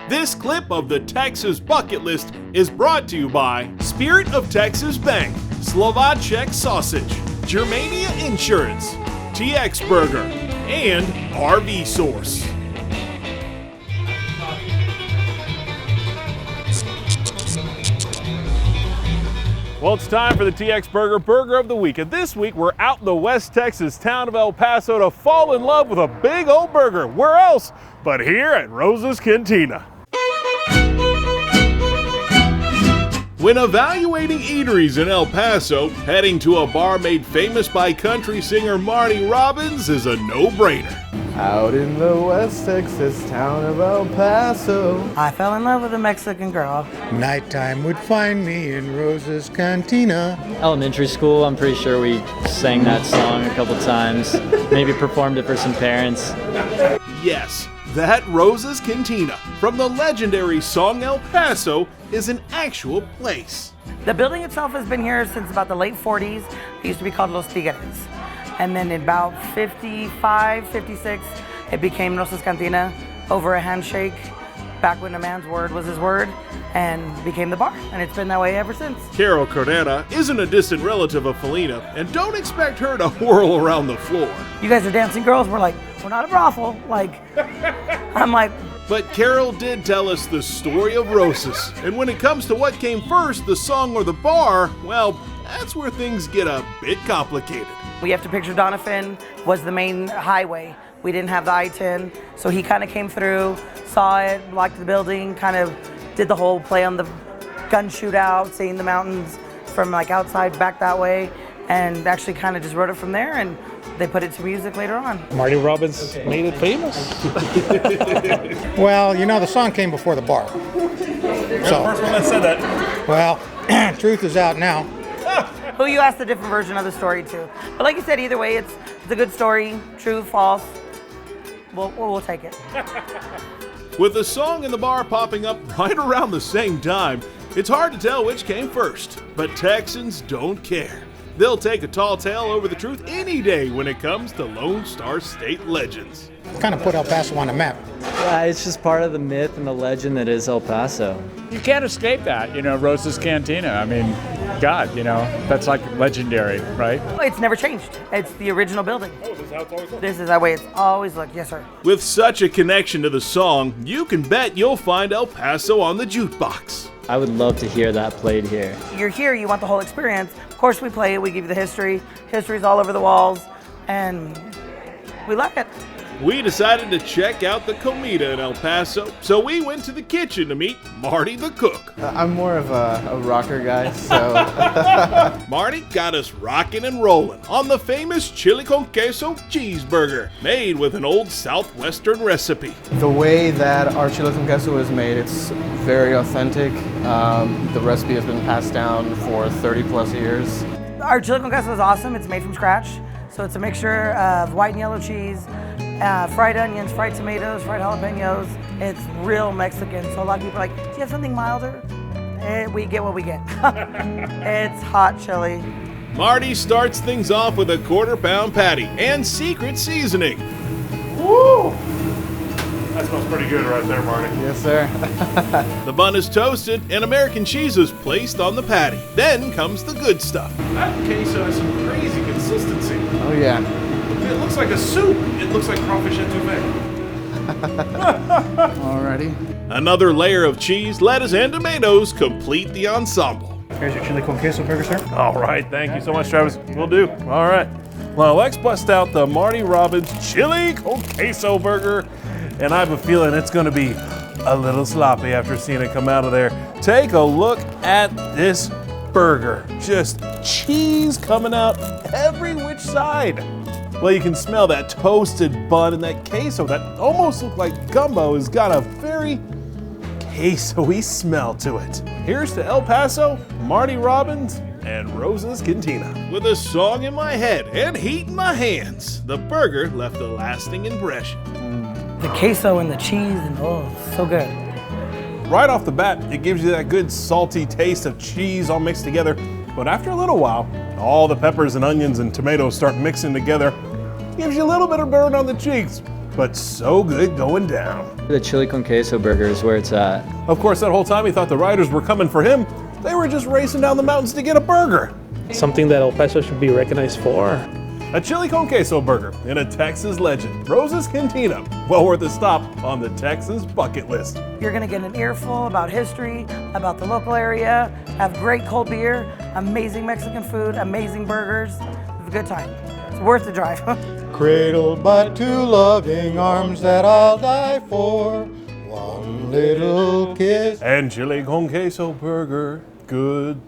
This clip of the Texas Bucket List is brought to you by Spirit of Texas Bank, Slovacek Sausage, Germania Insurance, TX Burger, and RV Source. Well, it's time for the TX Burger of the Week. And this week, we're out in the West Texas town of El Paso to fall in love with a big old burger. Where else but here at Rosa's Cantina? When evaluating eateries in El Paso, heading to a bar made famous by country singer Marty Robbins is a no-brainer. Out in the West Texas town of El Paso, I fell in love with a Mexican girl. Nighttime would find me in Rosa's Cantina. Elementary school, I'm pretty sure we sang that song a couple times. Maybe performed it for some parents. Yes, that Rosa's Cantina from the legendary song El Paso is an actual place. The building itself has been here since about the late 40s. It used to be called Los Tigres. And then in about 55, 56, it became Rosa's Cantina over a handshake back when a man's word was his word, and became the bar. And it's been that way ever since. Carol Carrera isn't a distant relative of Felina, and don't expect her to whirl around the floor. You guys are dancing girls. We're like, we're not a brothel. Like, I'm like. But Carol did tell us the story of Rosa's. And when it comes to what came first, the song or the bar, well, that's where things get a bit complicated. We have to picture Donovan was the main highway. We didn't have the I-10, so he kind of came through, saw it, liked the building, kind of did the whole play on the gun shootout, seeing the mountains from like outside back that way, and actually kind of just wrote it from there, and they put it to music later on. Marty Robbins made it famous. Well, you know, the song came before the bar. You're the first one that said that. Well, truth is out now. Who you asked a different version of the story to. But like you said, either way, it's a good story, true, false. We'll take it. With the song and the bar popping up right around the same time, it's hard to tell which came first. But Texans don't care. They'll take a tall tale over the truth any day when it comes to Lone Star State legends. Kind of put El Paso on the map. Yeah, it's just part of the myth and the legend that is El Paso. You can't escape that, Rosa's Cantina. I mean, God, that's like legendary, right? It's never changed. It's the original building. Oh, this is how it's always looked. This is that way it's always looked. Yes, sir. With such a connection to the song, you can bet you'll find El Paso on the jukebox. I would love to hear that played here. You're here, you want the whole experience. Of course we play it, we give you the history. History's all over the walls, and we like it. We decided to check out the comida in El Paso, so we went to the kitchen to meet Marty the cook. I'm more of a rocker guy, so Marty got us rocking and rolling on the famous chili con queso cheeseburger, made with an old southwestern recipe. the way that our chili con queso is made, it's very authentic. The recipe has been passed down for 30 plus years. Our chili con queso is awesome. It's made from scratch. So it's a mixture of white and yellow cheese, fried onions, fried tomatoes, fried jalapenos. It's real Mexican. So a lot of people are like, do you have something milder? We get what we get. It's hot chili. Marty starts things off with a quarter-pound patty and secret seasoning. Woo! That smells pretty good right there, Marty. Yes, sir. The bun is toasted and American cheese is placed on the patty. Then comes the good stuff. That queso has some crazy consistency. Oh, yeah. It looks like a soup. It looks like crawfish etouffee. Alrighty. Another layer of cheese, lettuce, and tomatoes complete the ensemble. Here's your chili con queso burger, sir. All right, thank you so much, Travis. Will do. All right. Well, let's bust out the Marty Robbins chili con queso burger, and I have a feeling it's going to be a little sloppy after seeing it come out of there. Take a look at this burger. Just cheese coming out every which side. Well, you can smell that toasted bun and that queso that almost looks like gumbo has got a very queso-y smell to it. Here's to El Paso, Marty Robbins, and Rosa's Cantina. With a song in my head and heat in my hands, the burger left a lasting impression. The queso and the cheese, and oh, so good. Right off the bat, it gives you that good salty taste of cheese all mixed together. But after a little while, all the peppers and onions and tomatoes start mixing together. Gives you a little bit of burn on the cheeks. but so good going down. The chili con queso burger is where it's at. Of course, that whole time he thought the riders were coming for him. They were just racing down the mountains to get a burger. Something that El Paso should be recognized for. A chili con queso burger in a Texas legend, Rose's Cantina. Well worth a stop on the Texas bucket list. You're gonna get an earful about history, about the local area, have great cold beer, amazing Mexican food, amazing burgers. It's a good time. It's worth the drive. Cradled by two loving arms that I'll die for. One little kiss. And chili con queso burger, goodbye.